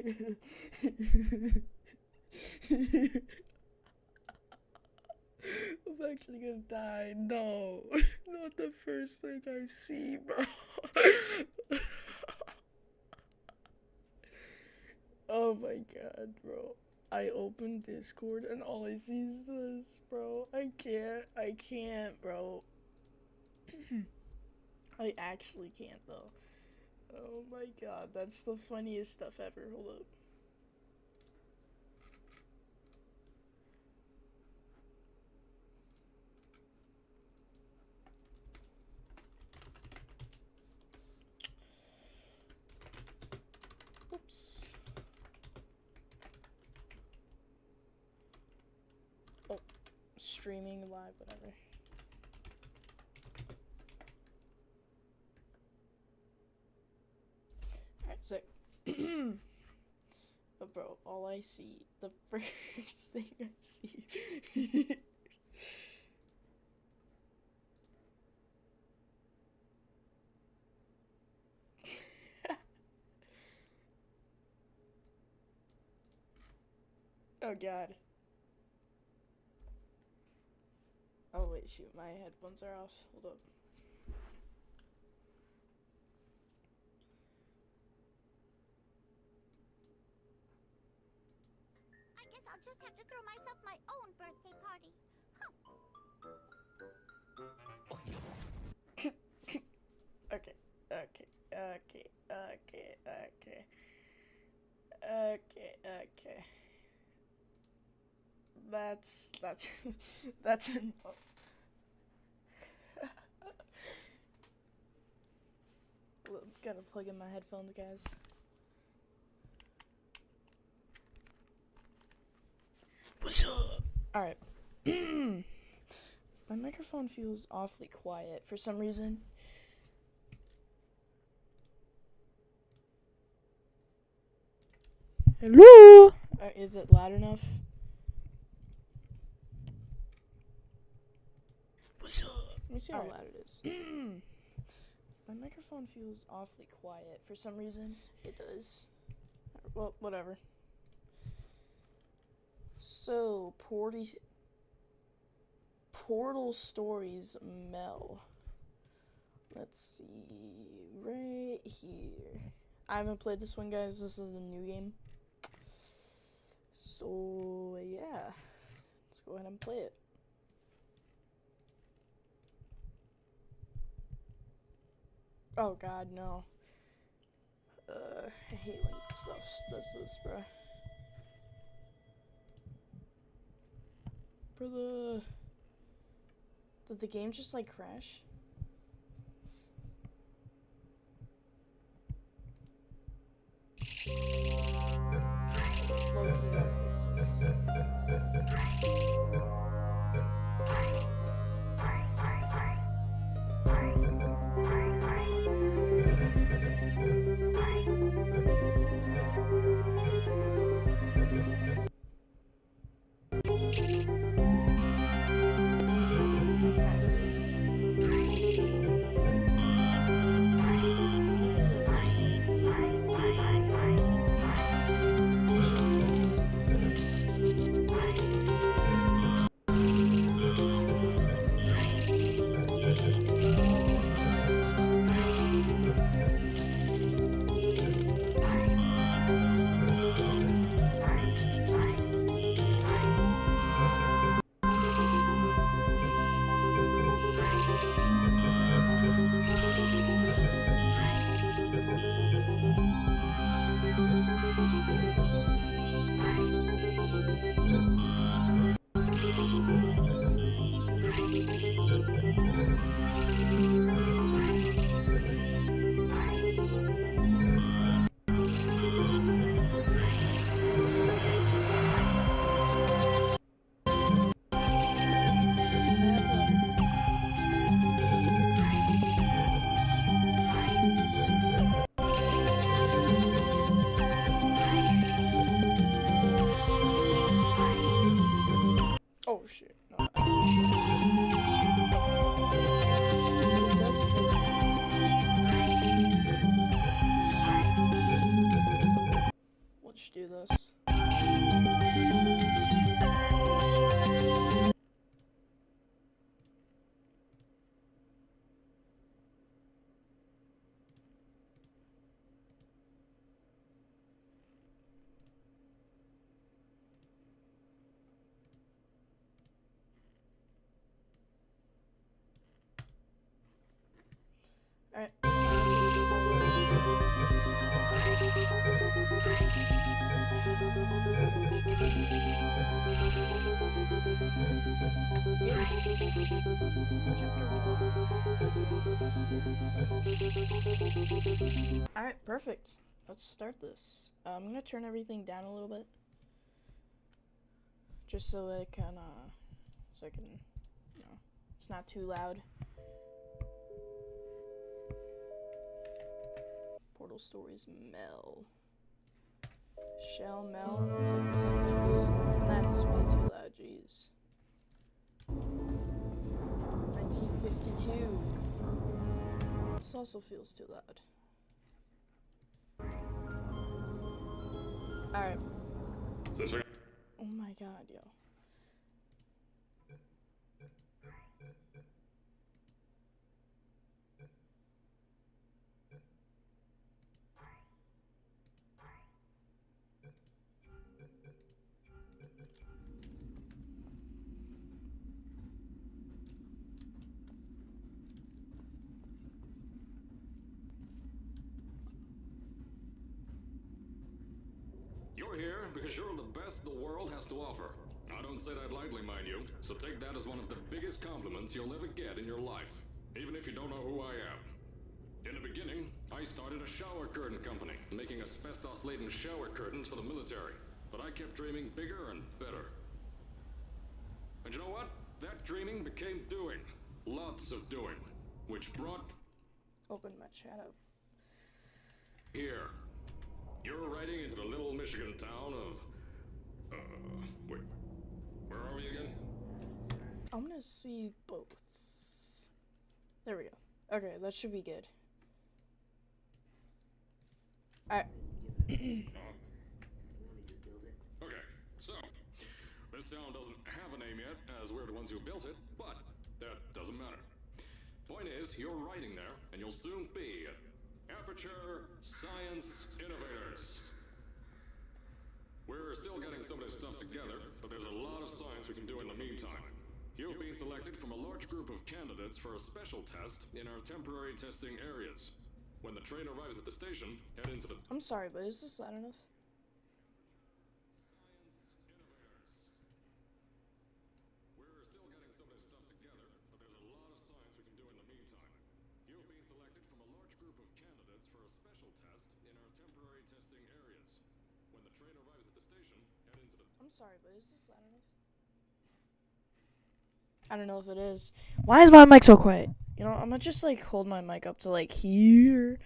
I'm actually gonna die. No, not the first thing I see, bro. Oh my god, bro. I opened Discord and all I see is this, bro. I can't, bro. I actually can't, though. Oh my god, that's the funniest stuff ever. Hold up. Oops. Oh, streaming live, whatever. Alright, sick. But bro, all I see, the first thing I see. Oh god. Oh wait, shoot, my headphones are off. Hold up. I guess I'll just have to throw myself my own birthday party. Okay, okay, okay, okay, okay. Okay. That's that's enough. Gotta plug in my headphones, guys. What's up? Alright. My microphone feels awfully quiet for some reason. Hello? Is it loud enough? What's up? Let me see how loud it is. My microphone feels awfully quiet for some reason. It does. Well, whatever. So, Portal Stories Mel. Let's see. Right here. I haven't played this one, guys. This is a new game. So, yeah. Let's go ahead and play it. Oh god, no. I hate when stuff does this, bro. Did the game just, like, crash? Low-key gotta fix this. Kind of fix it. Alright, perfect. Let's start this. I'm gonna turn everything down a little bit. Just so I can, you know, it's not too loud. Portal Stories Mel. Shell Mel, it's like the same things. That's way too loud, jeez. 1952. This also feels too loud. Alright. Oh my god, yo. You're here because you're the best the world has to offer. I don't say that lightly, mind you, so take that as one of the biggest compliments you'll ever get in your life, even if you don't know who I am. In the beginning, I started a shower curtain company, making asbestos-laden shower curtains for the military, but I kept dreaming bigger and better. And you know what? That dreaming became doing. Lots of doing, which brought... Open my chat up. Here. You're riding into the little Michigan town of... wait. Where are we again? I'm gonna see both. There we go. Okay, that should be good. Alright. Okay, so... This town doesn't have a name yet, as we're the ones who built it, but that doesn't matter. Point is, you're riding there, and you'll soon be at Aperture Science Innovators. We're still getting some of this stuff together, but there's a lot of science we can do in the meantime. You've been selected from a large group of candidates for a special test in our temporary testing areas. When the train arrives at the station, head into the... I'm sorry, but is this loud enough? We're still getting some of this stuff together, but there's a lot of science we can do in the meantime. You've been selected from a large group of candidates for a special test in our temporary testing areas. When the train arrives at the station, head into the... I'm sorry, but is this loud enough? I don't know if it is. Why is my mic so quiet? You know, I'm gonna just like hold my mic up to like here.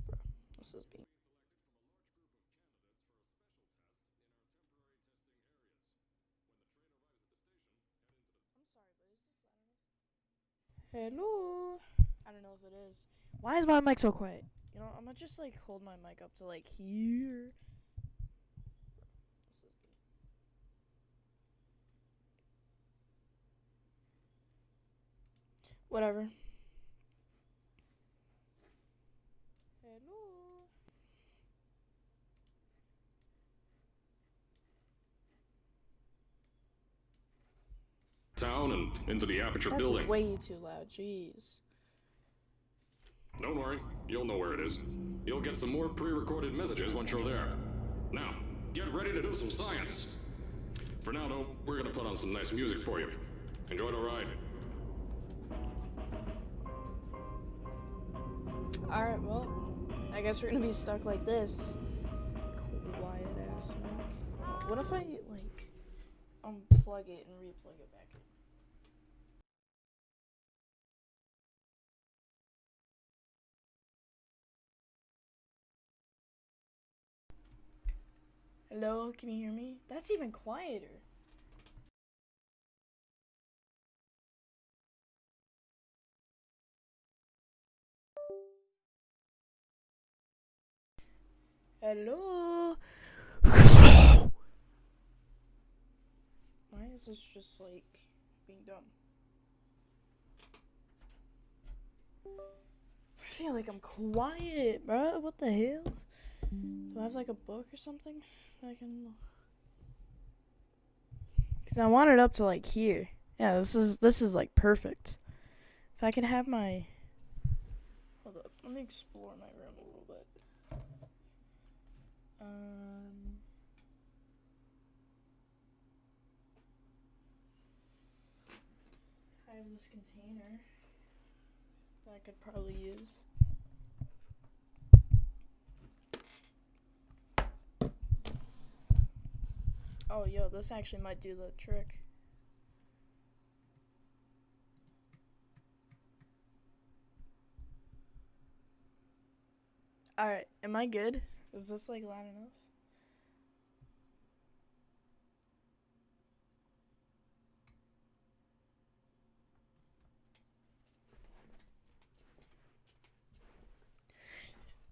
Bro, this is being... I'm sorry, but is this loud enough? Hello? I don't know if it is. Why is my mic so quiet? You know, I'm gonna just like hold my mic up to like here. This is being... Whatever. Hello? town and into the Aperture That's building. way too loud, jeez. Don't worry, you'll know where it is. You'll get some more pre-recorded messages once you're there. Now, get ready to do some science. For now, though, we're gonna put on some nice music for you. Enjoy the ride. Alright, well, I guess we're gonna be stuck like this. Quiet ass mic. What if I, like, unplug it and replug it back in? Hello, can you hear me? That's even quieter. Hello? Why is this just like being dumb? I feel like I'm quiet, bro. What the hell? Do I have like a book or something I can? Cause I want it up to like here. Yeah, this is like perfect. If I can have my... Hold up, let me explore my room a little bit. I have this container that I could probably use. Oh, yo, this actually might do the trick. Alright, am I good? Is this like loud enough?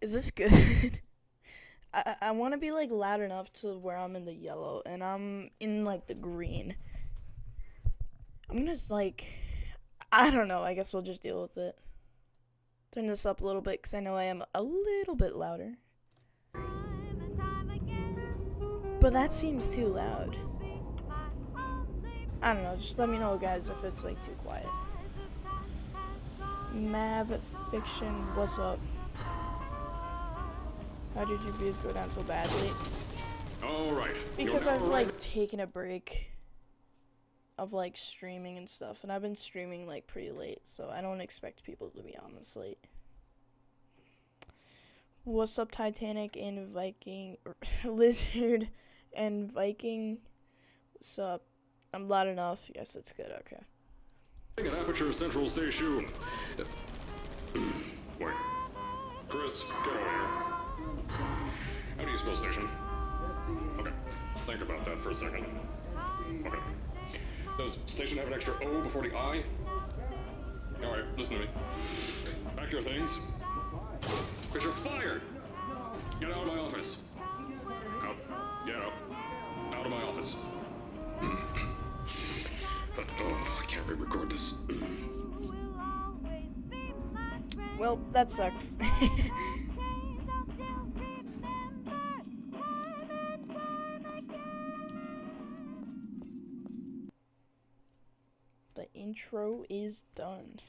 Is this good? I want to be like loud enough to where I'm in the yellow and I'm in like the green. I'm gonna like, I don't know, I guess we'll just deal with it. Turn this up a little bit because I know I am a little bit louder. But that seems too loud. I don't know, just let me know guys if it's like too quiet. Mav Fiction, what's up? How did your views go down so badly? Alright. Because I've like taken a break of like streaming and stuff, and I've been streaming like pretty late, so I don't expect people to be on this late. What's up, Titanic and Viking, Lizard and Viking? What's up? I'm loud enough. Yes, it's good. Okay. At Aperture Central Station. Wait. Chris, get over here. How do you spell station? Okay. Think about that for a second. Okay. Does station have an extra O before the I? Alright, listen to me. Pack your things. Because you're fired! Get out of my office. Out. Get out. Out of my office. Oh, I can't re-record this. Well, that sucks. The intro is done.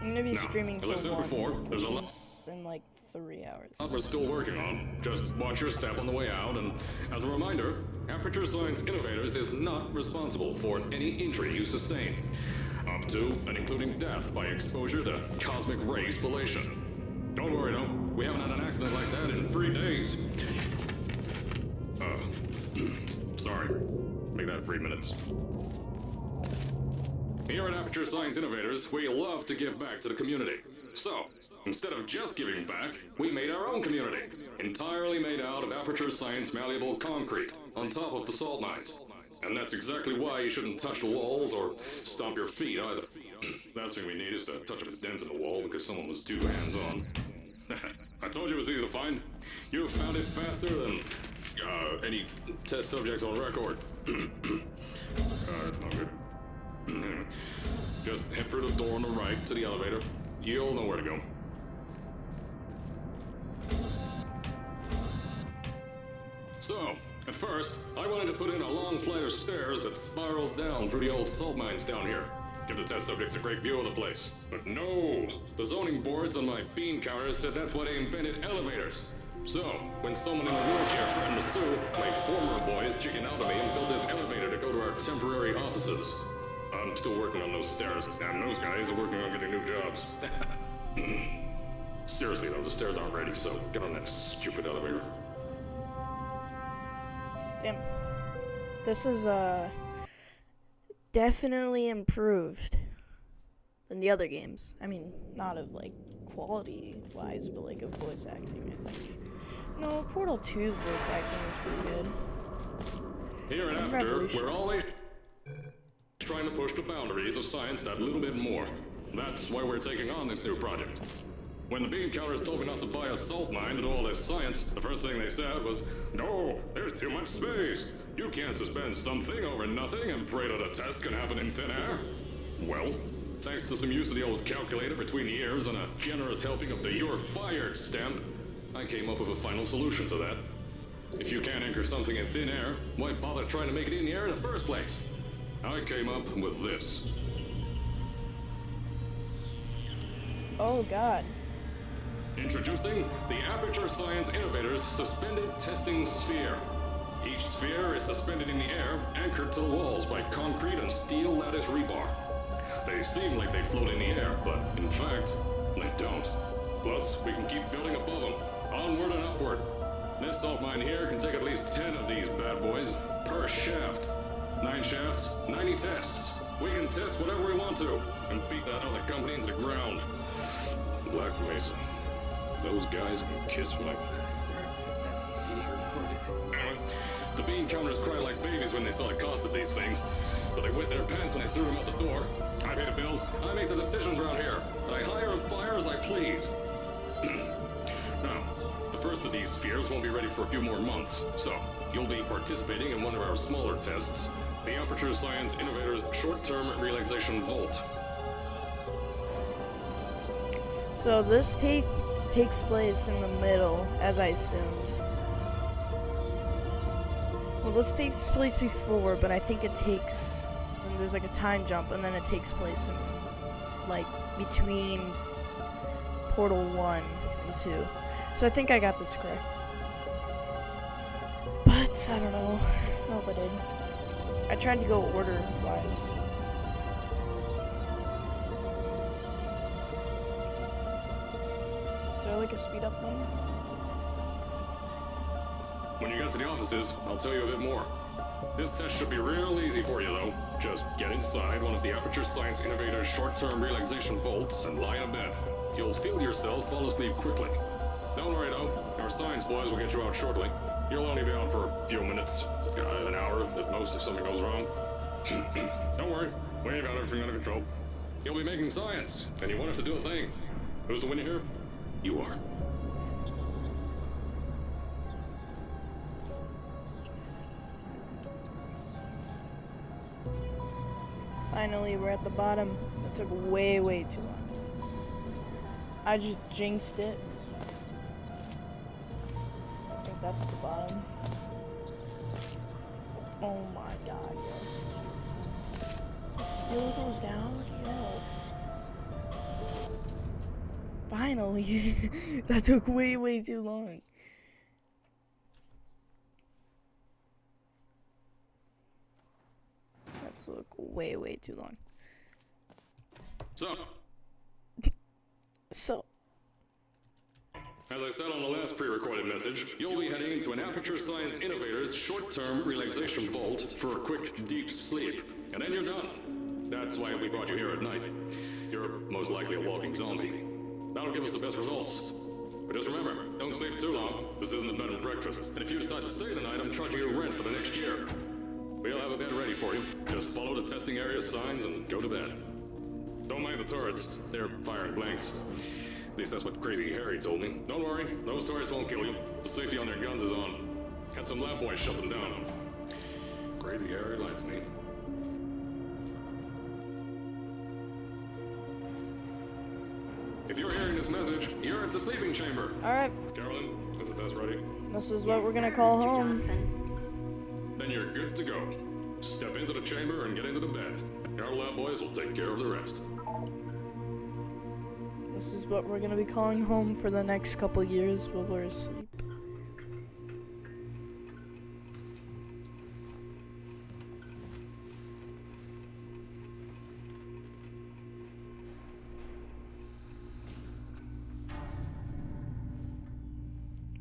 I'm gonna be streaming till 1 there's a lot in like 3 hours. we're still working on. Just watch your step on the way out, and as a reminder, Aperture Science Innovators is not responsible for any injury you sustain, up to and including death by exposure to cosmic ray spallation. Don't worry, though. We haven't had an accident like that in 3 days. Sorry. Make that 3 minutes. Here at Aperture Science Innovators, we love to give back to the community. So, instead of just giving back, we made our own community, entirely made out of Aperture Science malleable concrete, on top of the salt mines. And that's exactly why you shouldn't touch the walls or stomp your feet either. Last thing we need is to touch up a dent in the wall because someone was too hands-on. I told you it was easy to find. You found it faster than any test subjects on record. That's not good. Just head through the door on the right to the elevator. You'll know where to go. So, at first, I wanted to put in a long flight of stairs that spiraled down through the old salt mines down here. Give the test subjects a great view of the place. But no! The zoning boards on my bean counters said that's why they invented elevators. So, when someone in a wheelchair threatened to sue, my former boys chickened out of me and built this elevator to go to our temporary offices. I'm still working on those stairs, and those guys are working on getting new jobs. Seriously though, the stairs aren't ready, so get on that stupid elevator. Damn. This is, definitely improved than the other games. I mean, not of, like, quality-wise, but, like, of voice acting, I think. No, Portal 2's voice acting is pretty good. Here at Aperture, we're always trying to push the boundaries of science that little bit more. That's why we're taking on this new project. When the bean counters told me not to buy a salt mine to do all this science, the first thing they said was, "No, there's too much space. You can't suspend something over nothing and pray that a test can happen in thin air." Well, thanks to some use of the old calculator between the ears and a generous helping of the "You're Fired" stamp, I came up with a final solution to that. If you can't anchor something in thin air, why bother trying to make it in the air in the first place? I came up with this. Oh, God. Introducing the Aperture Science Innovators Suspended Testing Sphere. Each sphere is suspended in the air, anchored to the walls by concrete and steel lattice rebar. They seem like they float in the air, but in fact, they don't. Plus, we can keep building above them. Onward and upward. This salt mine here can take at least 10 of these bad boys per shaft. 9 shafts, 90 tests. We can test whatever we want to and beat that other company into the ground. Black Mesa. Those guys can kiss my... Anyway, the bean counters cried like babies when they saw the cost of these things. But they wet their pants when they threw them out the door. I pay the bills, I make the decisions around here. And I hire and fire as I please. Now, the first of these spheres won't be ready for a few more months. So, you'll be participating in one of our smaller tests. The Aperture Science Innovators Short-Term Relaxation Volt. So this takes place in the middle, as I assumed. Well, this takes place before, but I think it takes... And there's like a time jump, and then it takes place in, like, between Portal 1 and 2. So I think I got this correct. But, I don't know. I hope I did. I tried to go order-wise. Is there like a speed-up button? When you get to the offices, I'll tell you a bit more. This test should be real easy for you, though. Just get inside one of the Aperture Science Innovators short-term relaxation vaults and lie in a bed. You'll feel yourself fall asleep quickly. Don't worry, though. Our science boys will get you out shortly. You'll only be out for a few minutes, an hour at most if something goes wrong. Don't worry, we've got everything under control. You'll be making science, and you won't have to do a thing. Who's the winner here? You are. Finally, we're at the bottom. It took way too long. I just jinxed it. I think that's the bottom. Oh my god, yo. It still goes down? Yo. Finally. That took way too long. That took way too long. So, as I said on the last pre-recorded message, you'll be heading into an Aperture Science Innovators short-term relaxation vault for a quick, deep sleep. And then you're done. That's why we brought you here at night. You're most likely a walking zombie. That'll give us the best results. But just remember, don't sleep too long. This isn't a bed and breakfast. And if you decide to stay the night, I'm charging you rent for the next year. We'll have a bed ready for you. Just follow the testing area signs and go to bed. Don't mind the turrets. They're firing blanks. At least that's what Crazy Harry told me. Don't worry, those turrets won't kill you. The safety on their guns is on. Had some lab boys shut them down. Crazy Harry lied to me. If you're hearing this message, you're at the sleeping chamber. alright. Carolyn, is the test ready? This is what we're gonna call home. Then you're good to go. Step into the chamber and get into the bed. Our lab boys will take care of the rest. This is what we're gonna be calling home for the next couple years while we're asleep.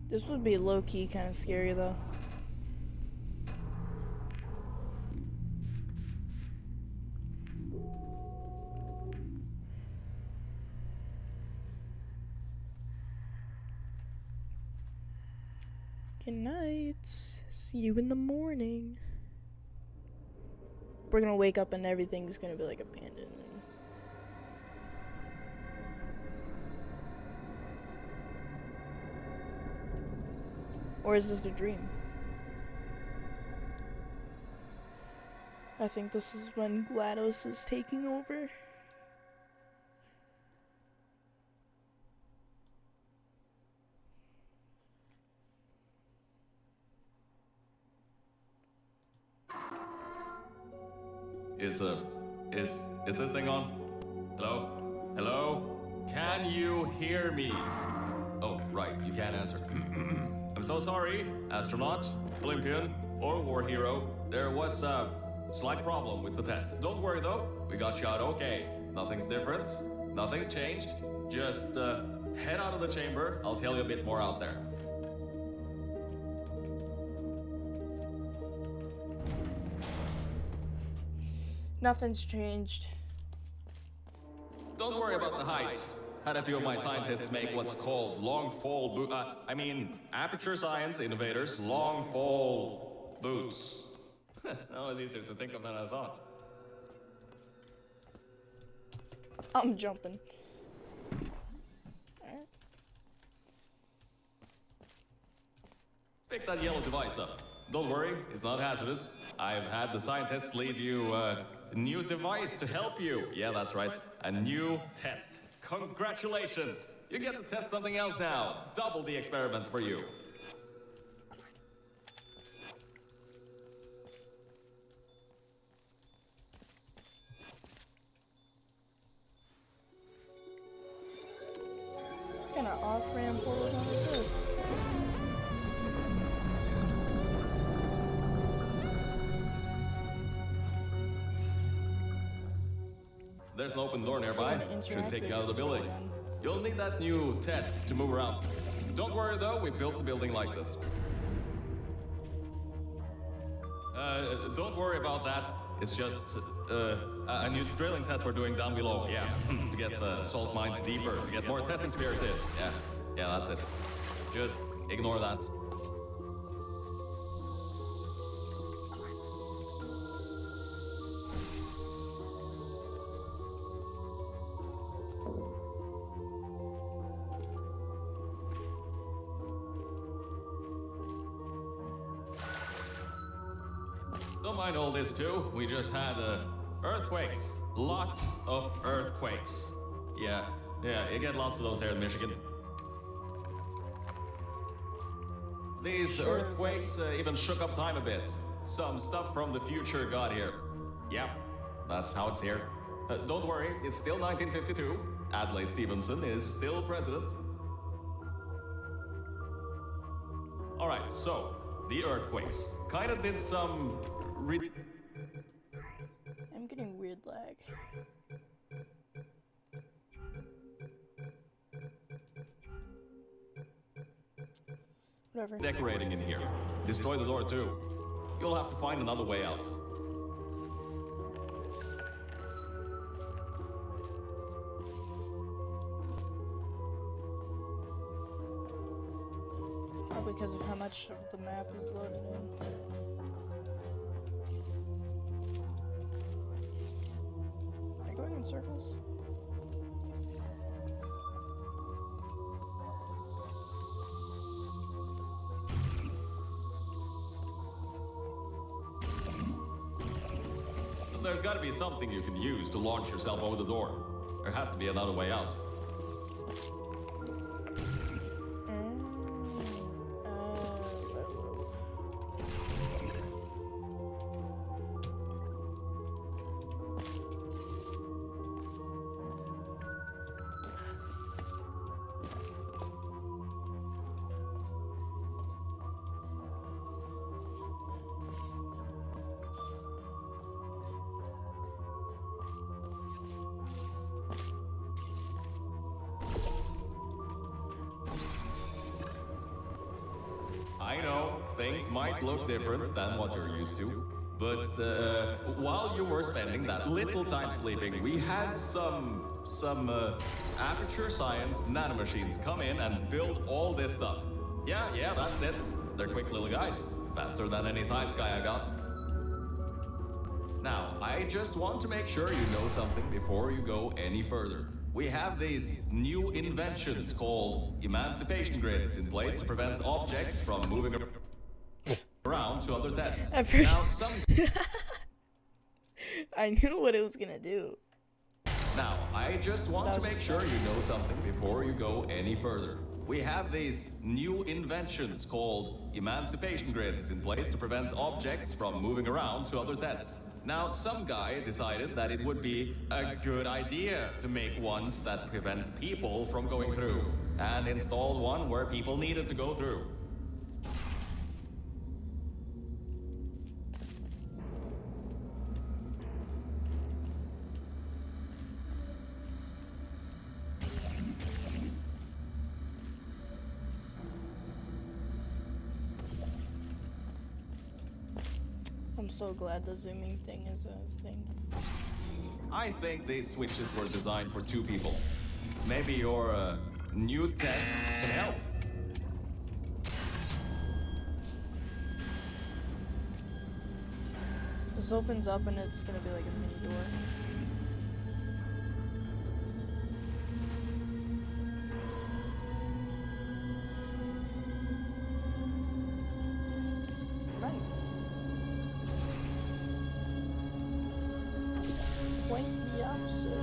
This would be low-key kind of scary though. Good night. See you in the morning. We're gonna wake up and everything's gonna be like abandoned. Or is this a dream? I think this is when GLaDOS is taking over. Is this thing on? Hello? Hello? Can you hear me? Oh, right, you can't answer. I'm so sorry, astronaut, Olympian, or war hero. There was a slight problem with the test. Don't worry though, we got you out okay. Nothing's different, nothing's changed. Just head out of the chamber. I'll tell you a bit more out there. Nothing's changed. Don't worry about the height. Had a few of my scientists make what's called long fall aperture science innovators long fall boots. That was easier to think of than I thought. I'm jumping. Alright. Pick that yellow device up. Don't worry, it's not hazardous. I've had the scientists leave you a new device to help you. Yeah, that's right. A new test. Congratulations! You get to test something else now. Double the experiments for you. What kind of off-ramp portal is this? There's an open door nearby. An Should take you out of the interactive building. one. You'll need that new test to move around. Don't worry though, we built the building like this. Don't worry about that. It's just a new drilling test we're doing down below. Yeah, to get the salt mines deeper, to get more testing spheres in. Yeah, that's it. Just ignore that. Don't mind all this too. We just had earthquakes. Lots of earthquakes. Yeah, you get lots of those here in Michigan. These earthquakes even shook up time a bit. Some stuff from the future got here. Yeah, that's how it's here. Don't worry, it's still 1952. Adlai Stevenson is still president. Alright, so, the earthquakes. Kinda did some I'm getting weird lag. Whatever. decorating in here. Destroy the door too. You'll have to find another way out. Probably because of how much of the map is loaded in. Am I going in circles? There's gotta be something you can use to launch yourself over the door. There has to be another way out. I know, things might look different than what you're used to, but while you were spending that little time sleeping, we had some aperture science nanomachines come in and build all this stuff. Yeah, that's it. They're quick little guys, faster than any science guy I got. Now, I just want to make sure you know something before you go any further. We have these new inventions called emancipation grids in place to prevent objects from moving around to other tests. I've heard- Now, I knew what it was gonna do. Now, I just want to make sure you know something before you go any further. We have these new inventions called emancipation grids in place to prevent objects from moving around to other tests. Now, some guy decided that it would be a good idea to make ones that prevent people from going through, and installed one where people needed to go through. I'm so glad the zooming thing is a thing. I think these switches were designed for two people. Maybe your new test can help. This opens up and it's gonna be like a mini door. Run. Quite the opposite.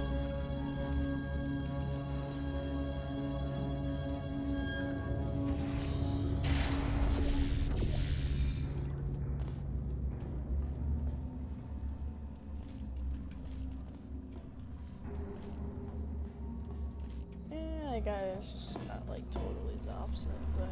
I guess not like totally the opposite, but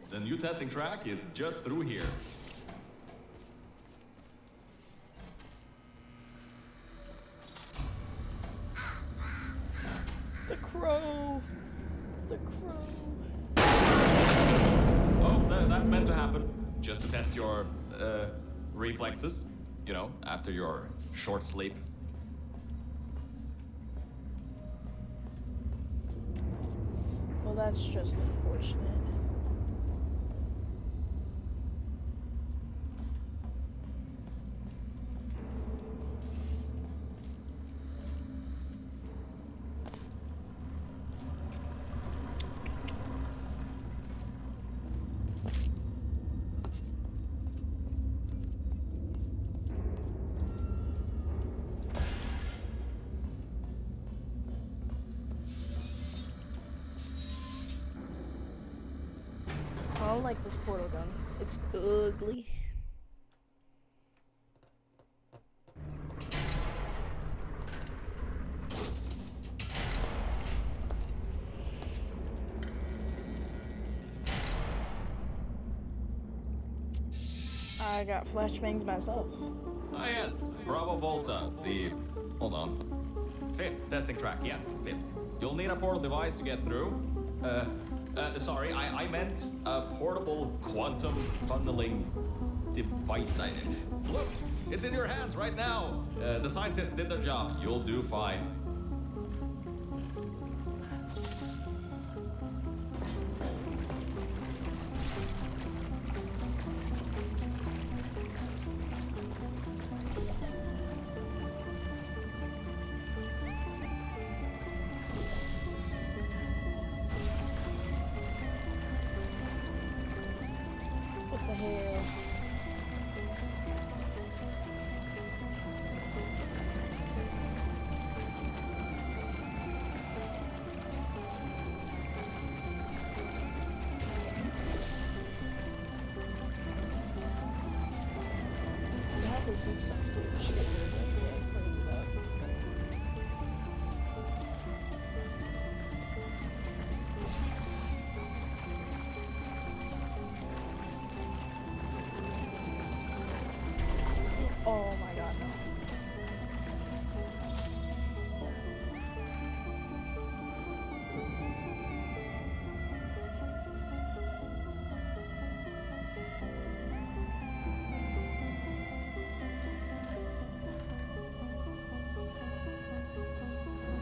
The new testing track is just through here. the crow. Oh, that's meant to happen. Just to test your reflexes, you know, after your short sleep. Well, that's just unfortunate. I don't like this portal gun. It's ugly. I got flashbangs myself. Ah yes, Bravo Volta, the... hold on. 5th testing track, yes, 5th. You'll need a portal device to get through. Sorry, I meant a portable quantum tunneling device. Look, it's in your hands right now. The scientists did their job. You'll do fine. What the hell? How does this stuff do shit? Yeah, crazy that. Oh my god, no.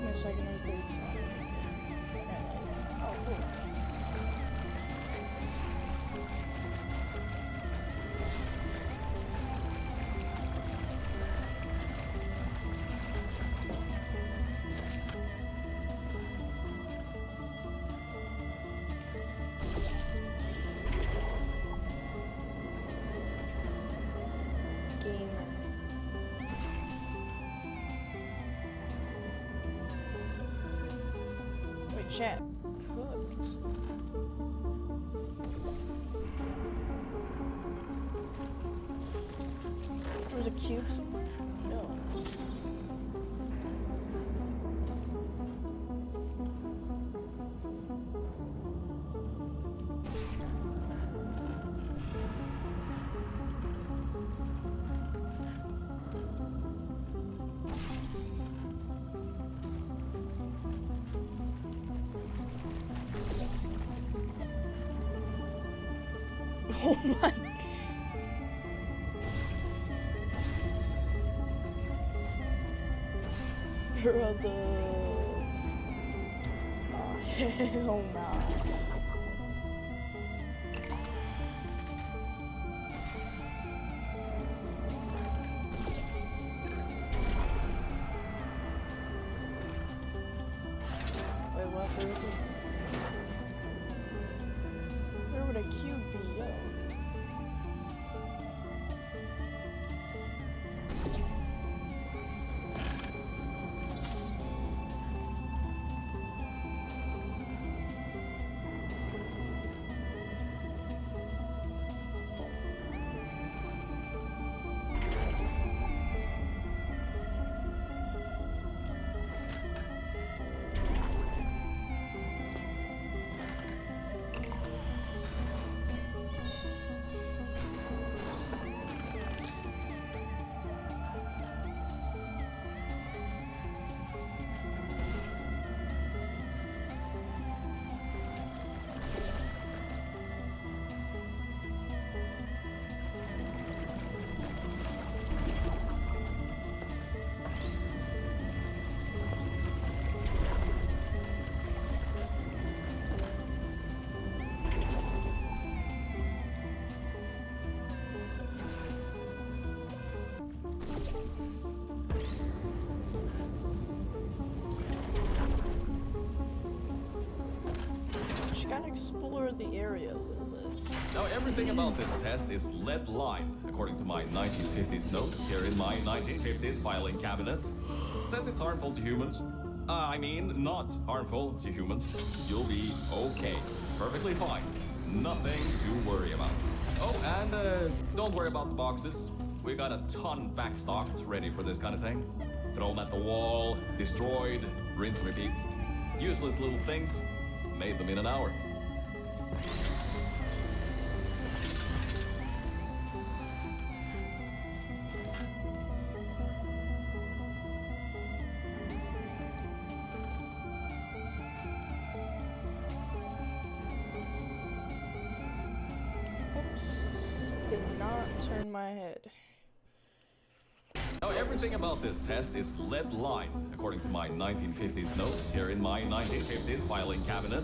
My second or third song. Oh, cool. Gamer. Wait, chat. Cooked. There's a cube somewhere? No. Oh my. Brother. Oh, hell nah. Wait, what? Where's it? Where would a cube be? Yo. Just gotta explore the area a little bit. Now, everything about this test is lead-lined, according to my 1950s notes here in my 1950s filing cabinet. Says it's harmful to humans. I mean, not harmful to humans. You'll be okay. Perfectly fine. Nothing to worry about. Oh, and don't worry about the boxes. We got a ton backstocked, ready for this kind of thing. Thrown at the wall, destroyed, rinse, repeat. Useless little things. Made them in an hour. Oops. Did not turn my head. Now, everything about this test is lead-lined, according to my 1950s notes here in my 1950s filing cabinet.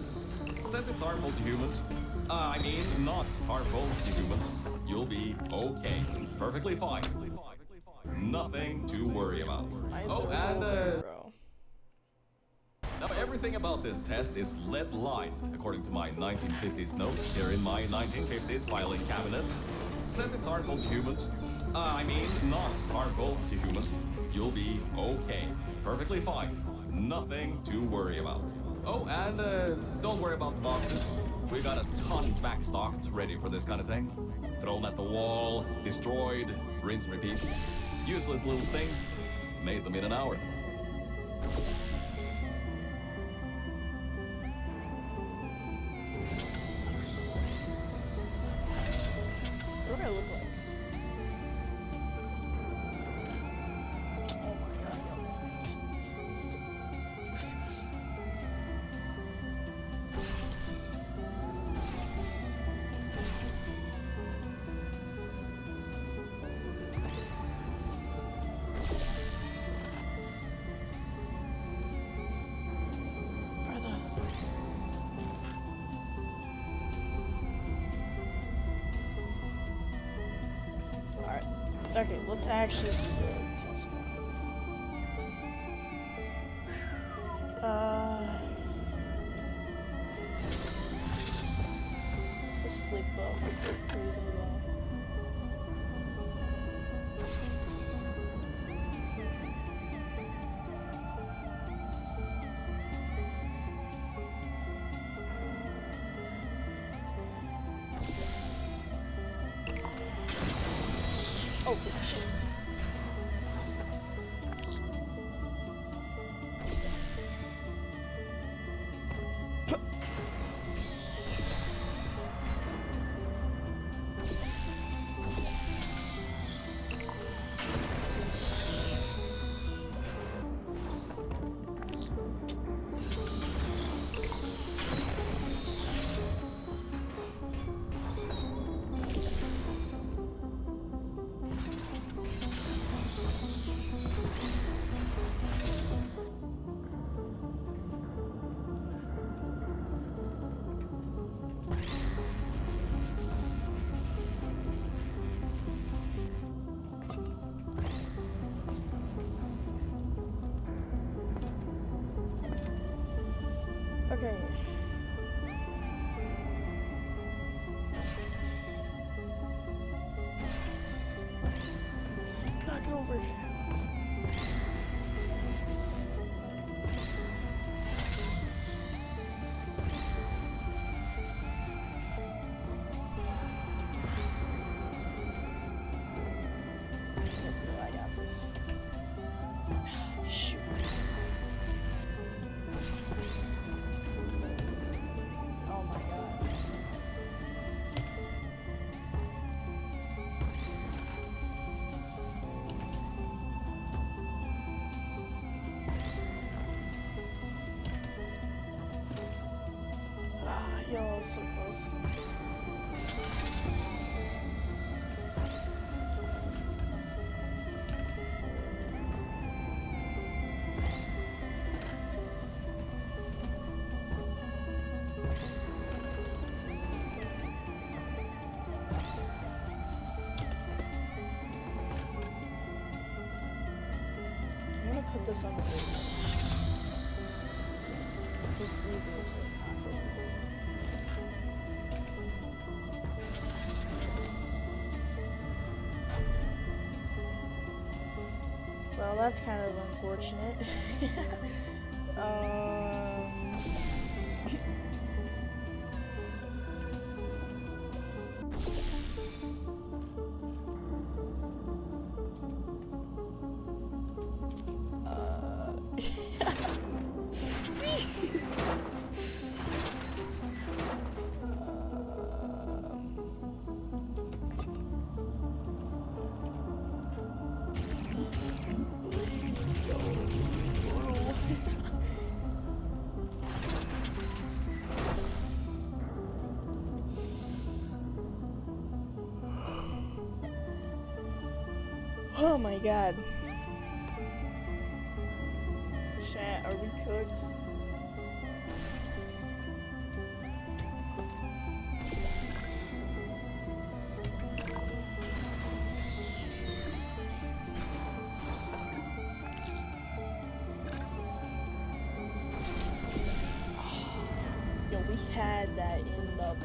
Says it's harmful to humans. I mean, not harmful to humans. You'll be okay. Perfectly fine. Nothing to worry about. Oh, and bro. now everything about this test is lead-lined, according to my 1950s notes here in my 1950s filing cabinet. Says it's harmful to humans. I mean, not harmful to humans. You'll be okay. Perfectly fine. Nothing to worry about. Oh, and don't worry about the boxes. We got a ton backstocked, ready for this kind of thing. Thrown at the wall, destroyed, rinse, repeat. Useless little things. Made them in an hour. What do I look like? Oh my god, brother. Alright. Okay, let's actually do the test now. The sleep buff would go crazy long. Oh, shit. Okay. Knock it over. I got this. Shoot. Oh my god. Yo, so close. I'm gonna put this on the video. So it's easier to knock over. Well, that's kind of unfortunate. Oh my god. Chat, are we cooks? Yo, we had that in the...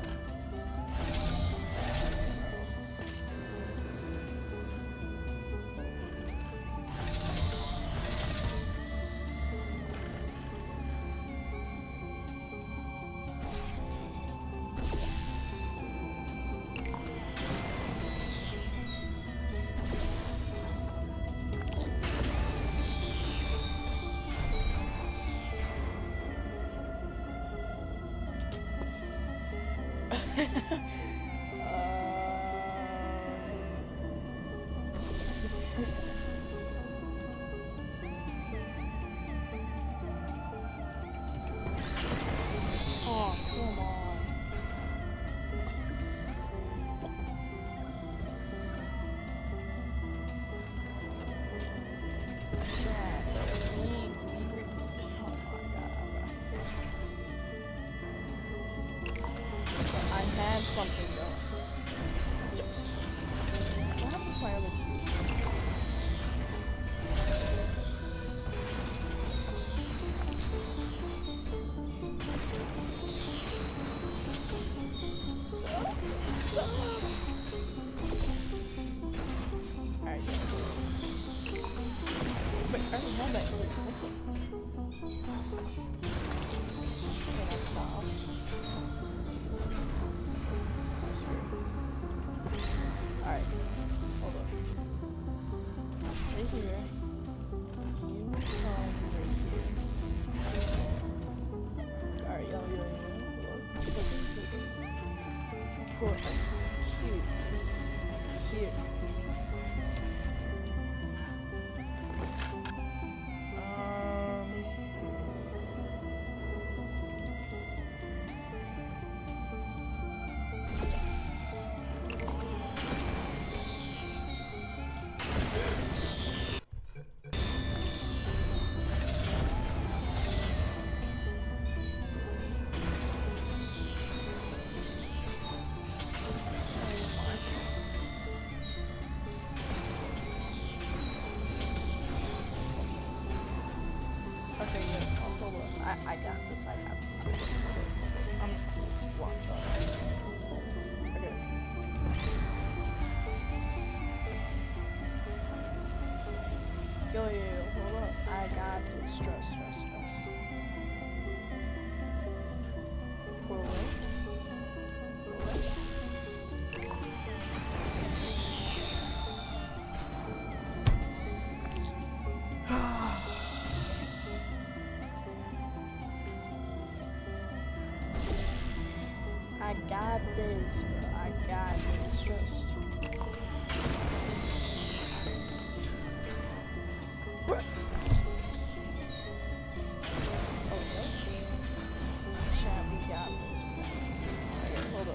Oh, come on. Chat, oh my god. I had something going. What happened to my other key? Stop! Alright, yeah. But I already had that other connected. Okay, now stop. I'm screwed. Alright. Hold up. Right here. You come right here. Alright, yo. Put a cube here. this. I got this. Watch out. Okay. Yo, hold up. I got this. Trust. Pull away. I got this, bro. I got this. Trust. Bruh. Okay. Chat, we got this. Okay, hold up.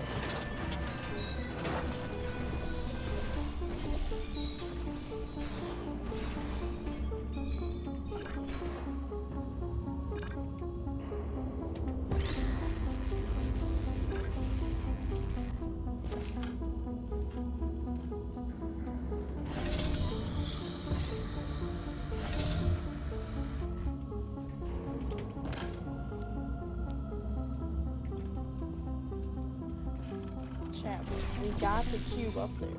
Chat, we got the cube up there.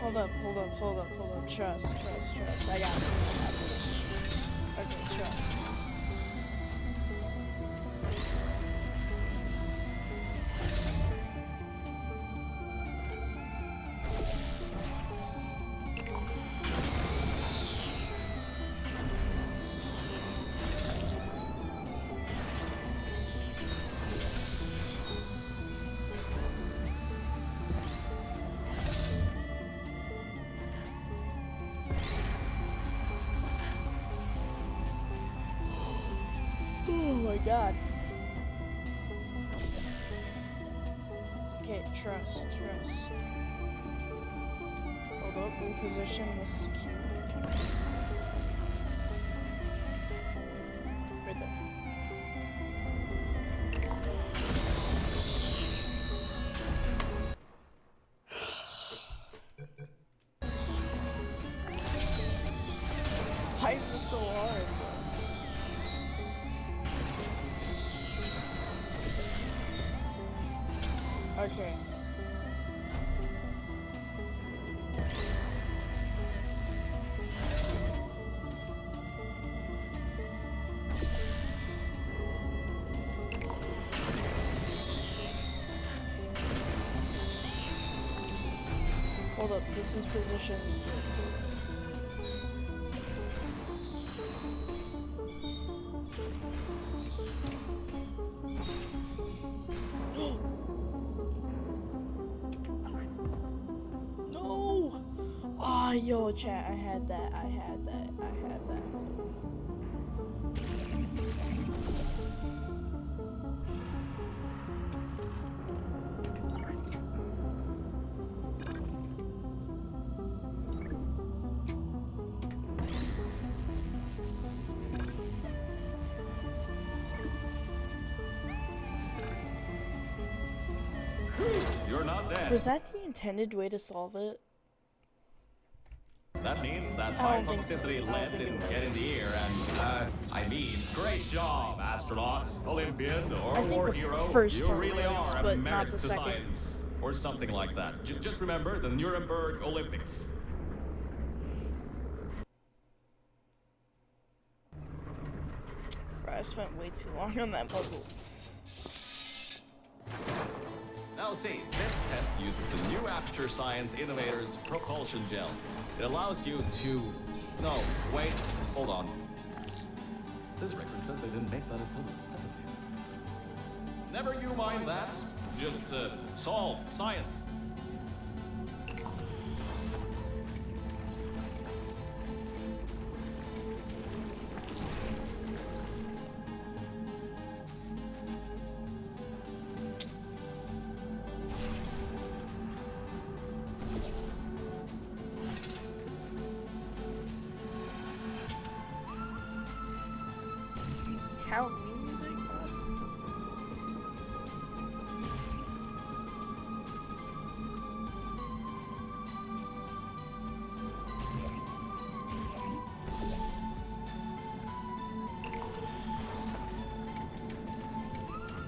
Hold up. Trust. I got this. Okay, trust. Oh my god. Okay, trust. Hold up, reposition this cube. Right there. Why is this so hard? Okay. Hold up, this is position. No! Oh, yo, chat, I had that. You're not dead. Was that the intended way to solve it? That means that I high don't think so. toxicity I don't lead think didn't it get in was. the air and, great job, astronaut, Olympian, or I think war the hero. first You part really was, are a but merit not the to second. science. Or something like that. Just remember the Nuremberg Olympics. Bro, I spent way too long on that puzzle. Now see, this test uses the new Aperture Science Innovators Propulsion Gel. It allows you to... No, wait, hold on. This record says they didn't make that until the 70s. Never you mind that. Just solve science. How music? Bro?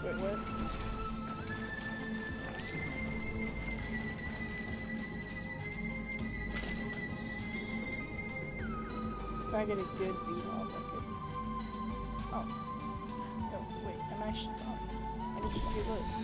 Wait, what? If I get a good beat off, I could. Oh. Oh, wait, I'm actually done. I need to do this.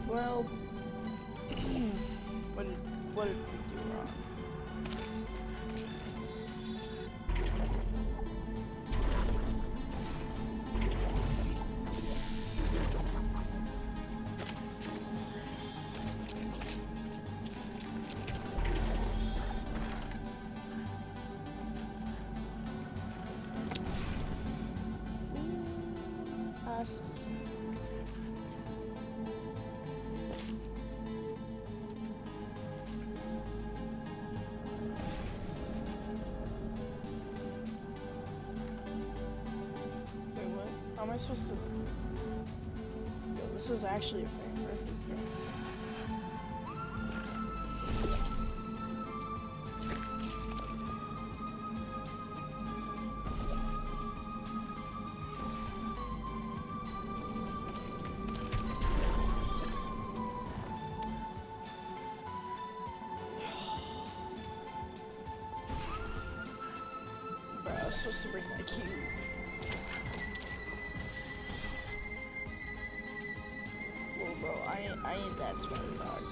Well, what did we do wrong? Pass. Wait, what? How am I supposed to? Yo, this is actually a frame perfect frame. Bro, I was supposed to bring my cube. Whoa, bro, I ain't that smart, dog.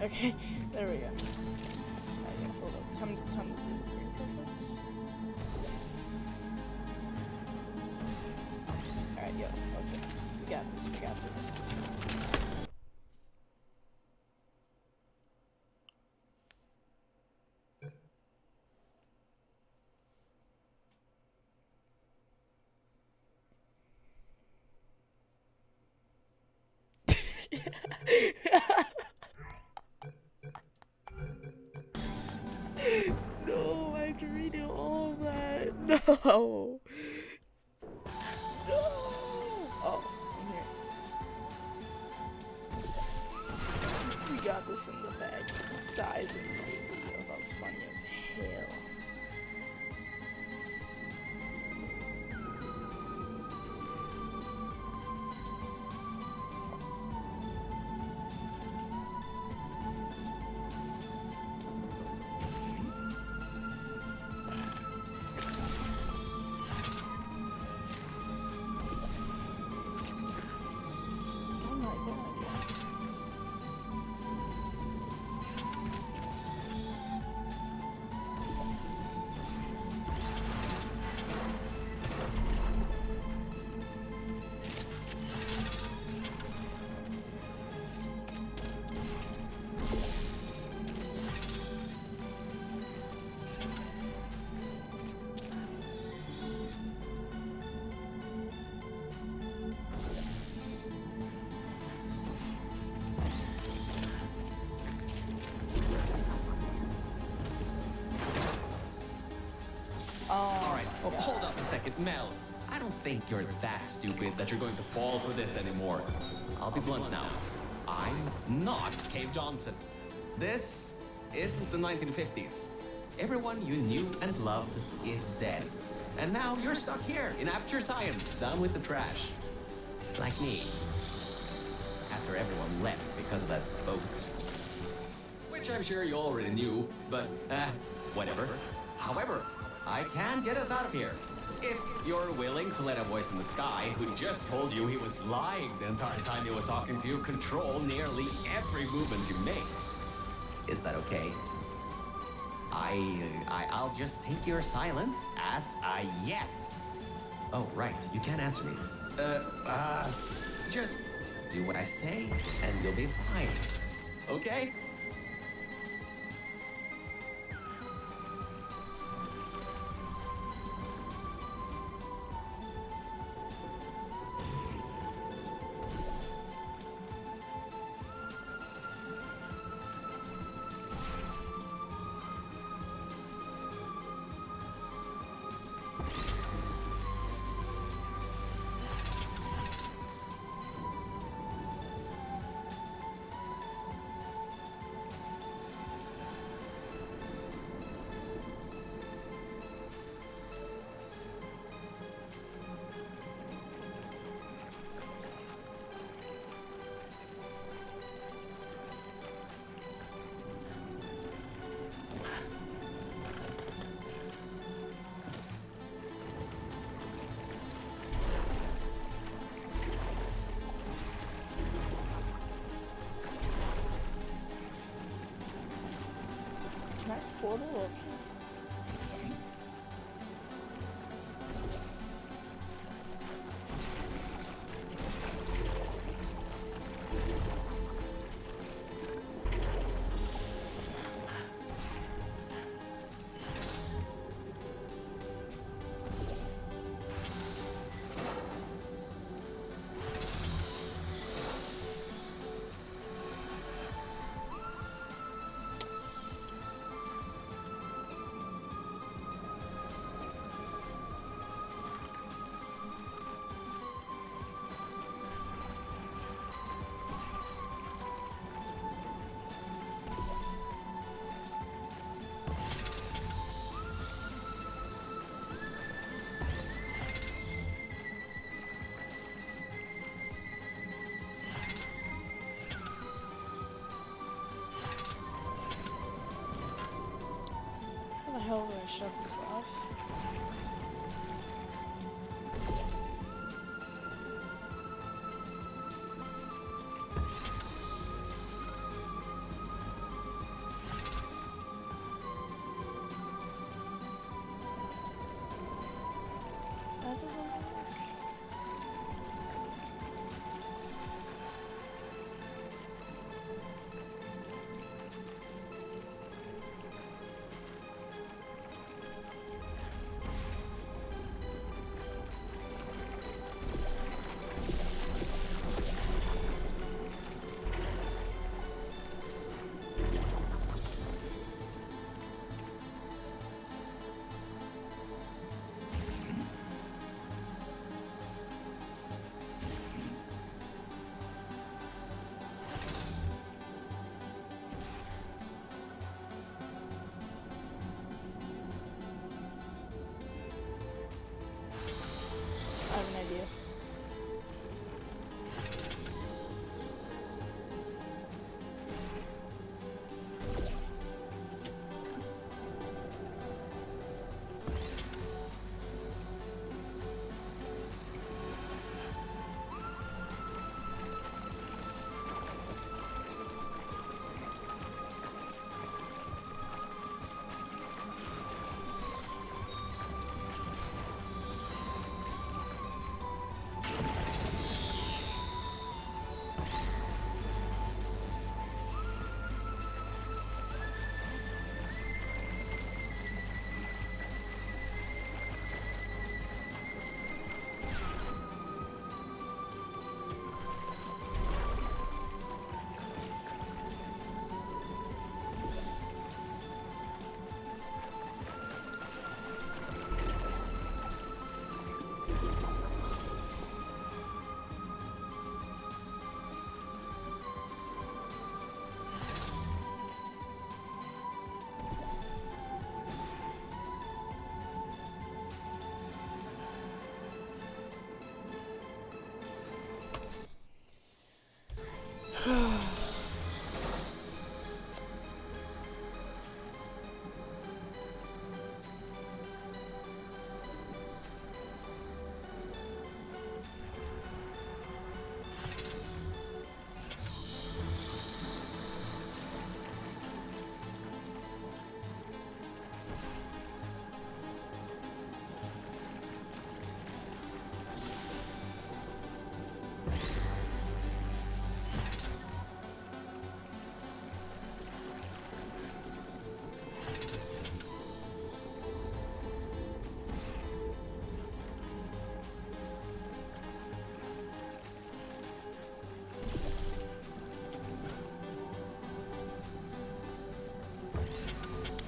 Okay, there we go. Alright, yeah, hold up. Time to do the frame perfect. Alright, yo, okay. We got this, we got this. No, I have to redo all of that. No. No. Oh, I'm here. We got this in the bag. Dies in the video. That was funny as hell. Oh my god. Alright, well, hold up a second, Mel. I don't think you're that stupid that you're going to fall for this anymore. I'll be blunt now. I'm not Cave Johnson. This isn't the 1950s. Everyone you knew and loved is dead. And now you're stuck here in Aperture Science, done with the trash. Like me. After everyone left because of that vote. Which I'm sure you already knew, but whatever. However, I can get us out of here. If you're willing to let a voice in the sky who just told you he was lying the entire time he was talking to you control nearly every movement you make. Is that okay? I'll just take your silence as a yes. Oh, right, you can't answer me. Just do what I say and you'll be fine. Okay? Can I portal up? How the hell do I shut this off? That doesn't work.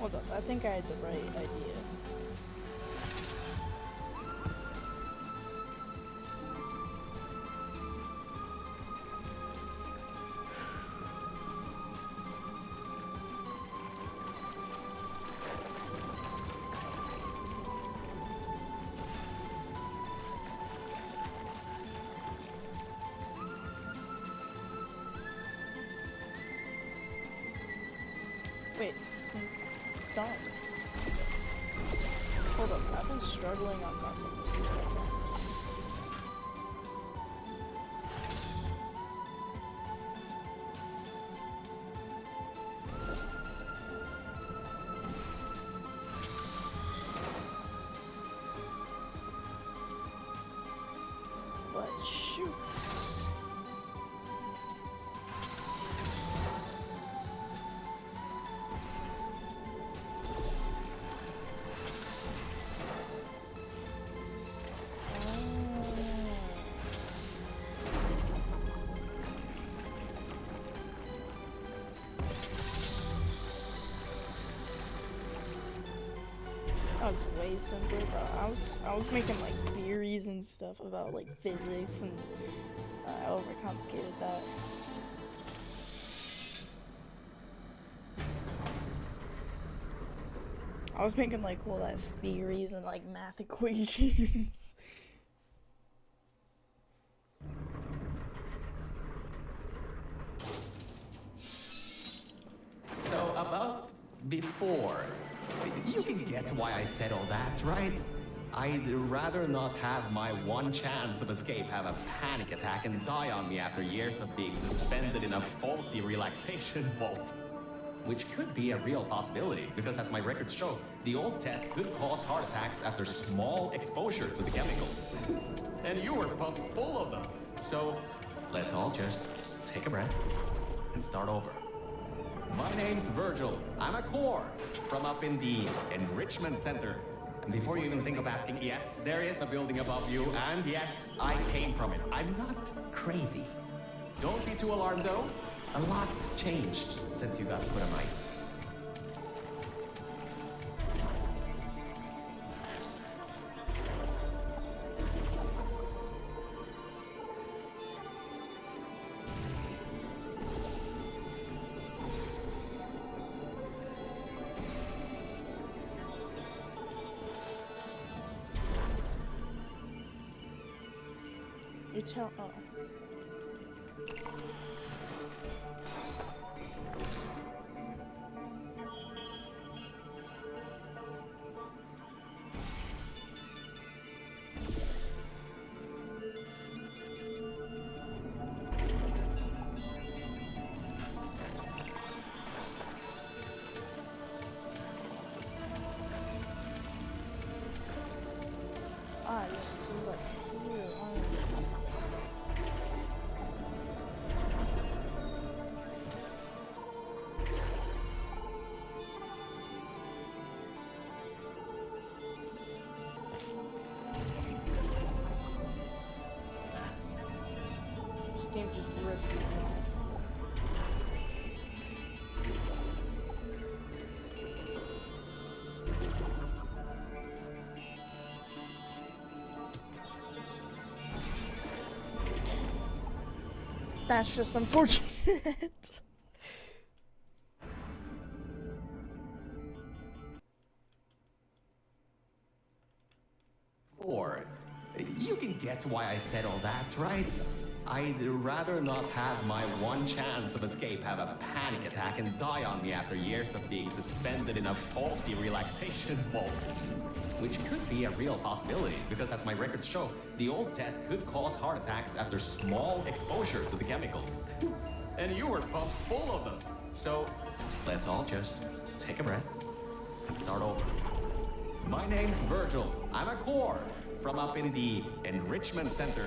Hold up, I think I had the right idea. Wait, I'm done. Hold up, I've been struggling on nothing this entire time. But shoots. That was way simpler, but I was making like theories and stuff about like physics, and I overcomplicated that. I was making like whole ass theories and like math equations. So about before, you can get why I said all that, right? I'd rather not have my one chance of escape have a panic attack and die on me after years of being suspended in a faulty relaxation vault. Which could be a real possibility, because as my records show, the old test could cause heart attacks after small exposure to the chemicals. And you were pumped full of them. So, let's all just take a breath and start over. My name's Virgil. I'm a core from up in the Enrichment Center. And before you even think of asking, yes, there is a building above you, and yes, I came from it. I'm not crazy. Don't be too alarmed though. A lot's changed since you got put on ice. You tell. Oh. Ah, yeah, this is like here. This game just ripped me off. That's just unfortunate. Or, you can get why I said all that, right? I'd rather not have my one chance of escape have a panic attack and die on me after years of being suspended in a faulty relaxation vault. Which could be a real possibility, because as my records show, the old test could cause heart attacks after small exposure to the chemicals. And you were pumped full of them. So, let's all just take a breath and start over. My name's Virgil. I'm a core from up in the Enrichment Center.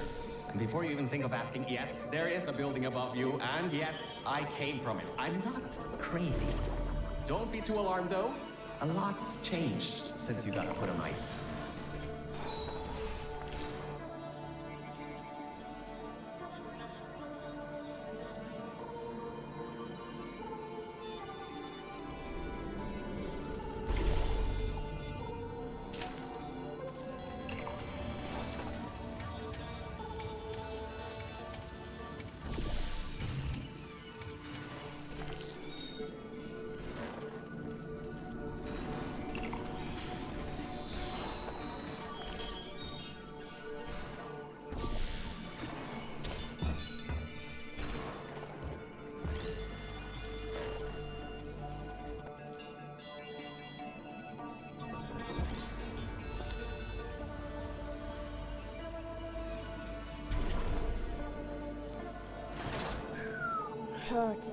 And before you even think of asking, yes, there is a building above you, and yes, I came from it. I'm not crazy. Don't be too alarmed though. A lot's changed since you got put on ice. Okay.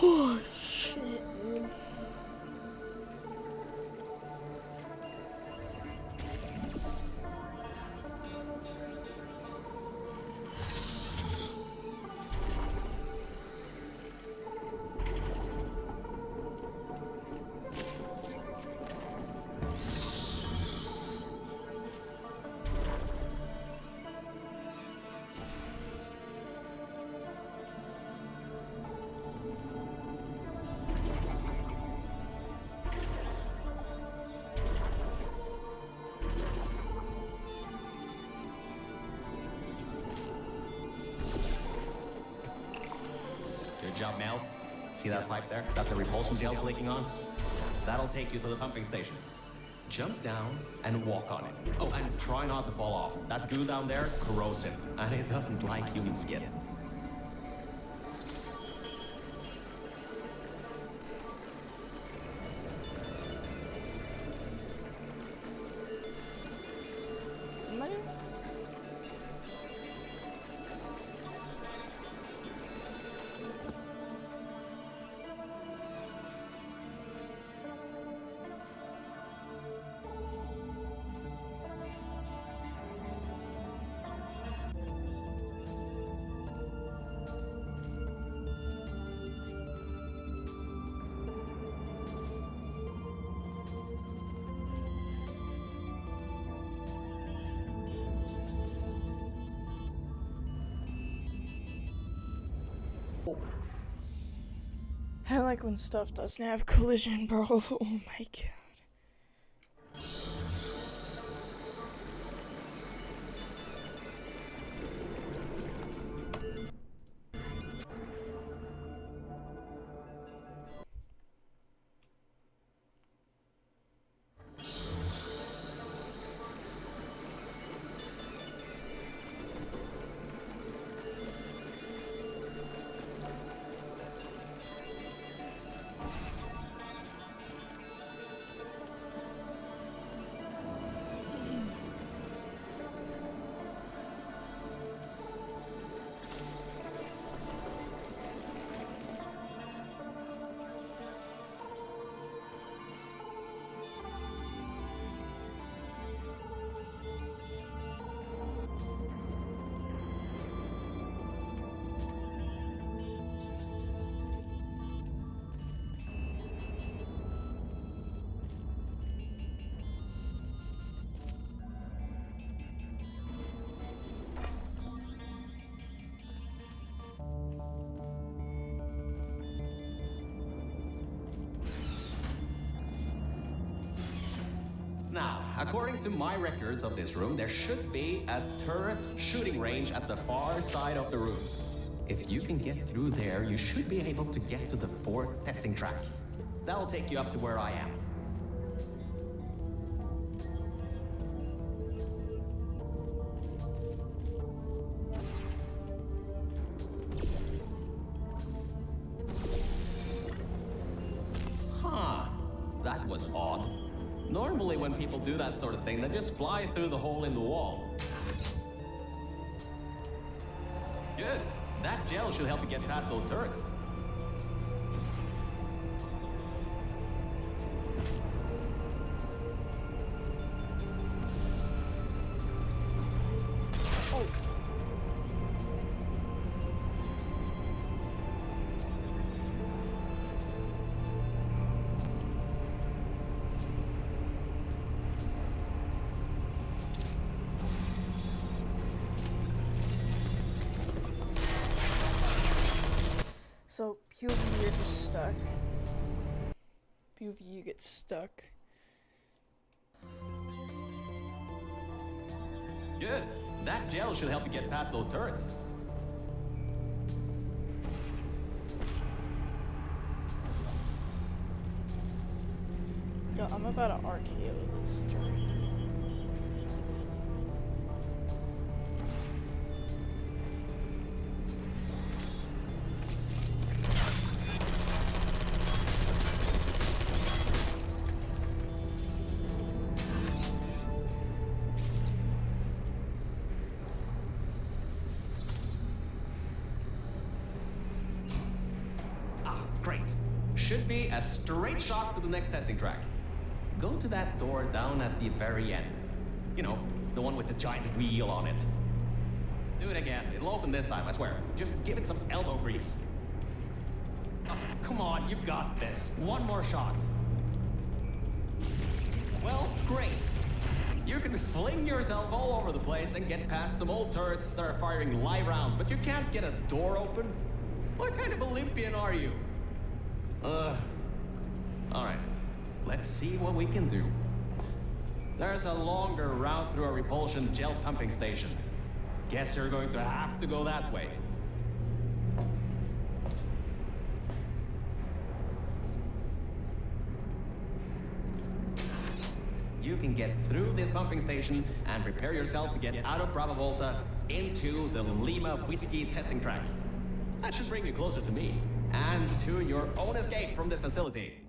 Oh shit, dude. Good job, Mel. See that pipe there that the repulsion gel's leaking on? That'll take you to the pumping station. Jump down and walk on it. Oh, and try not to fall off. That goo down there is corrosive, and it doesn't like human skin. Am I? I like when stuff doesn't have collision, bro. Oh my god. Now, according to my records of this room, there should be a turret shooting range at the far side of the room. If you can get through there, you should be able to get to the 4th testing track. That'll take you up to where I am. Huh, that was odd. Normally when people do that sort of thing, they just fly through the hole in the wall. Good. That gel should help you get past those turrets. So, POV, you're just stuck. POV, you get stuck. Good. That gel should help you get past those turrets. Yo, I'm about to RKO this turn. Great. Should be a straight shot to the next testing track. Go to that door down at the very end. You know, the one with the giant wheel on it. Do it again. It'll open this time, I swear. Just give it some elbow grease. Oh, come on, you got this. One more shot. Well, great. You can fling yourself all over the place and get past some old turrets that are firing live rounds, but you can't get a door open? What kind of Olympian are you? Alright. Let's see what we can do. There's a longer route through a repulsion gel pumping station. Guess you're going to have to go that way. You can get through this pumping station and prepare yourself to get out of Bravo Volta into the Lima Whiskey testing track. That should bring you closer to me and to your own escape from this facility.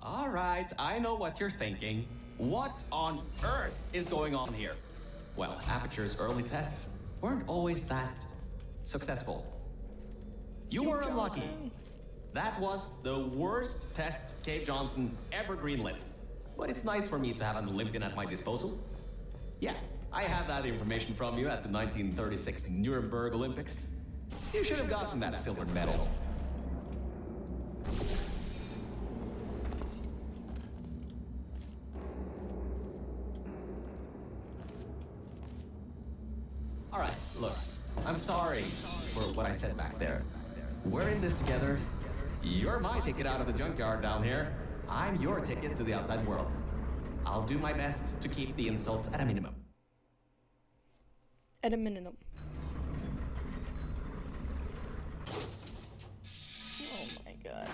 All right, I know what you're thinking. What on earth is going on here? Well, Aperture's early tests weren't always that successful. You were unlucky. That was the worst test Cave Johnson ever greenlit. But it's nice for me to have an Olympian at my disposal. Yeah, I have that information from you at the 1936 Nuremberg Olympics. You should have gotten that silver medal. All right, look, I'm sorry for what I said back there. We're in this together. You're my ticket out of the junkyard down here. I'm your ticket to the outside world. I'll do my best to keep the insults at a minimum. At a minimum. Oh my god.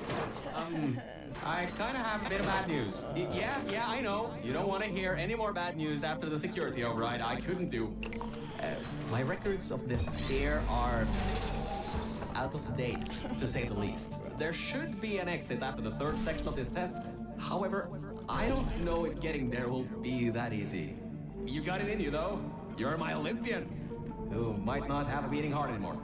I kind of have a bit of bad news. Yeah, I know. You don't want to hear any more bad news after the security override I couldn't do. My records of this scare are out of date, to say the least. There should be an exit after the third section of this test. However, I don't know if getting there will be that easy. You got it in you, though. You're my Olympian, who might not have a beating heart anymore.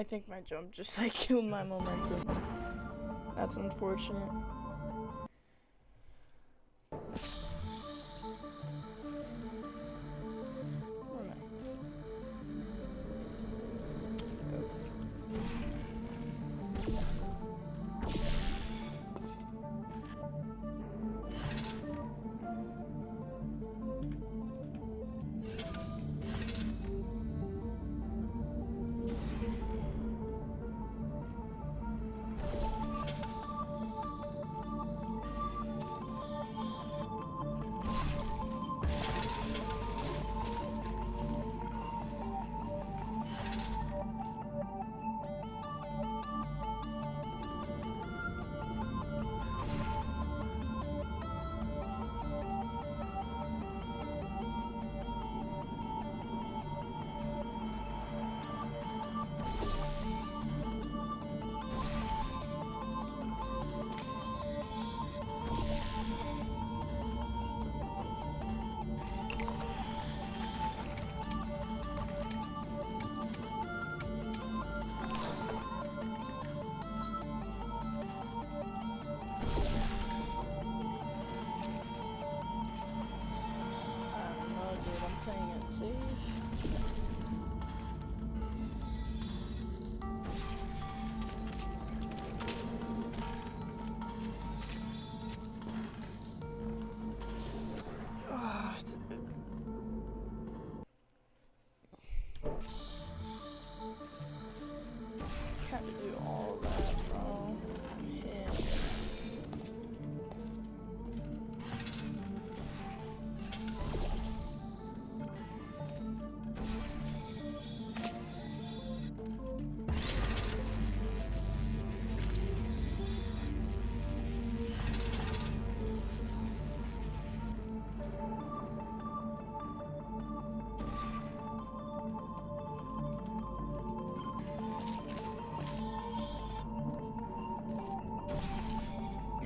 I think my jump just like killed my momentum. That's unfortunate. Where am I? Playing it safe. Can't do all that, bro.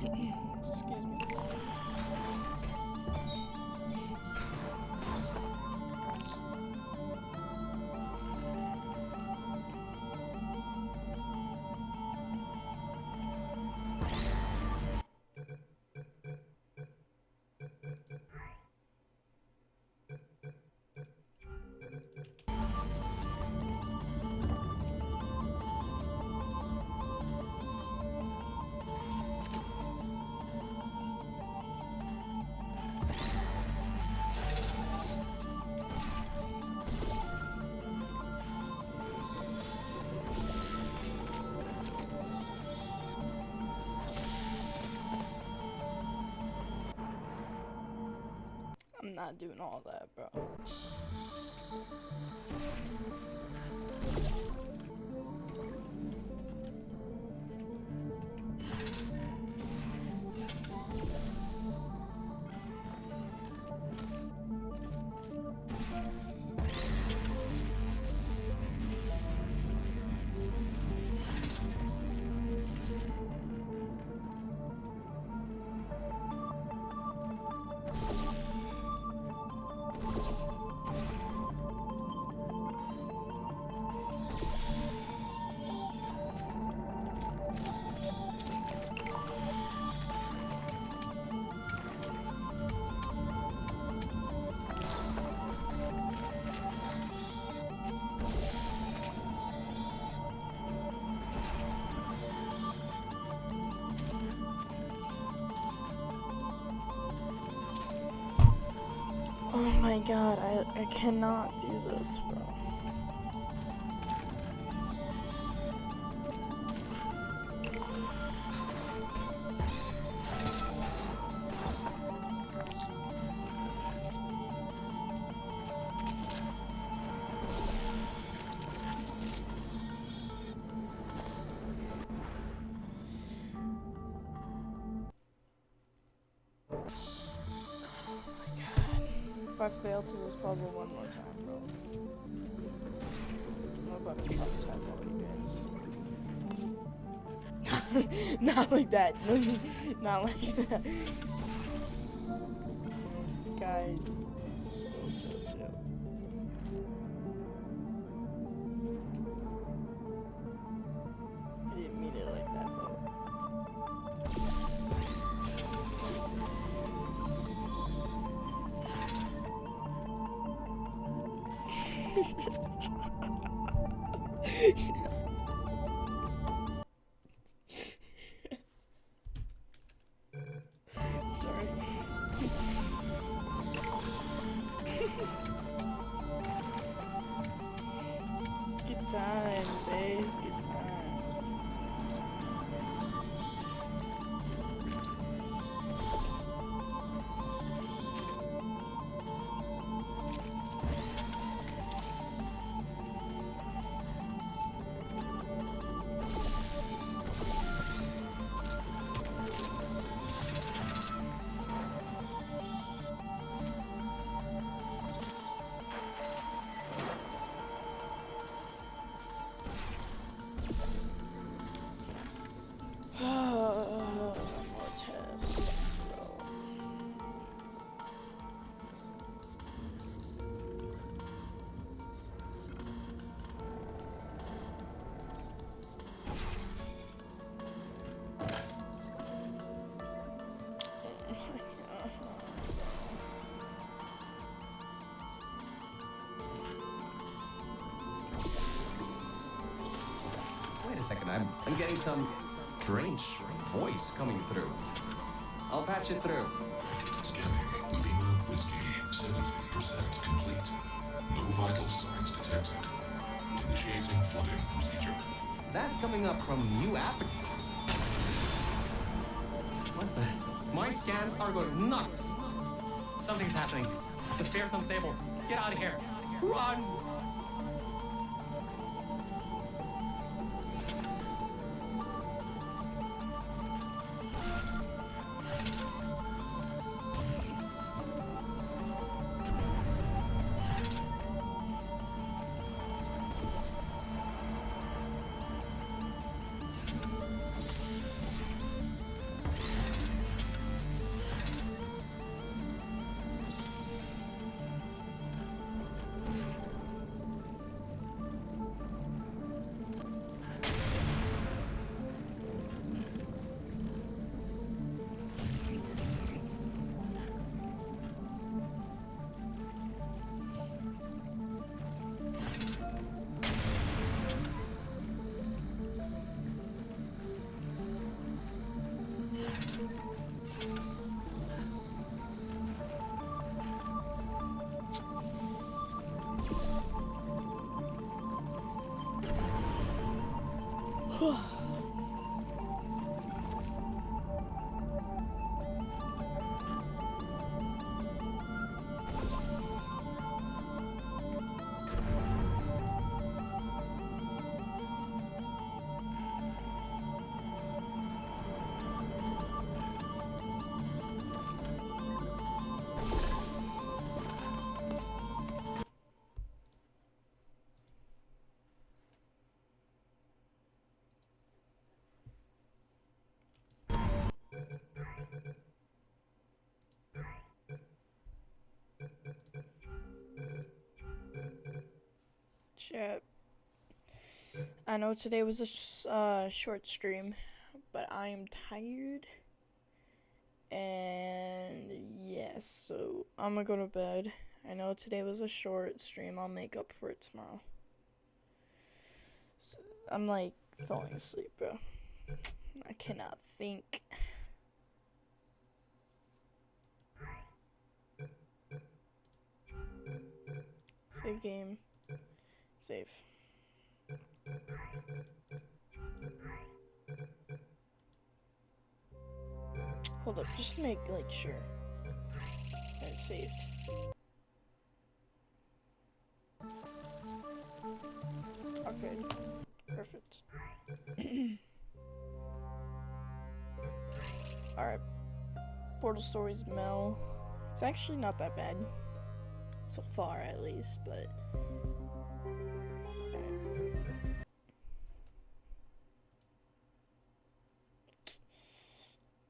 Yeah. Excuse me. I'm not doing all that, bro. Oh my god, I cannot do this, bro. If I fail to this puzzle one more time, bro, I'm about to traumatize all you guys. Not like that. Not like that. Guys, chill. Sorry. Good times, eh? Good times. More tests. Bro. Wait a second, I'm getting some strange voice coming through. I'll patch it through. Scanning. Lima Whiskey, 70% complete. No vital signs detected. Initiating flooding procedure. That's coming up from new app. What's that? My scans are going nuts. Something's happening. The sphere's unstable. Get out of here. Run! Chat. I know today was a short stream, but I am tired. And yes, so I'm gonna go to bed. I know today was a short stream. I'll make up for it tomorrow. So I'm like falling asleep, bro. I cannot think. Save game. Save. Hold up, just to make like sure that it's saved. Okay, perfect. Alright. Portal Stories Mel. It's actually not that bad. So far, at least, but...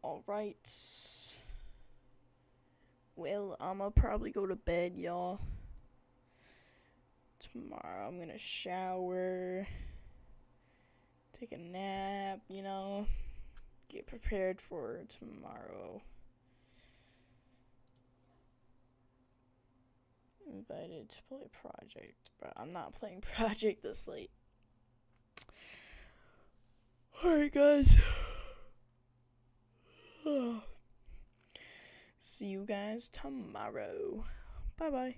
Alright. Well, I'ma probably go to bed, y'all. Tomorrow I'm gonna shower. Take a nap, you know. Get prepared for tomorrow. invited to play Project, but I'm not playing Project this late. Alright, guys. See you guys tomorrow. Bye bye.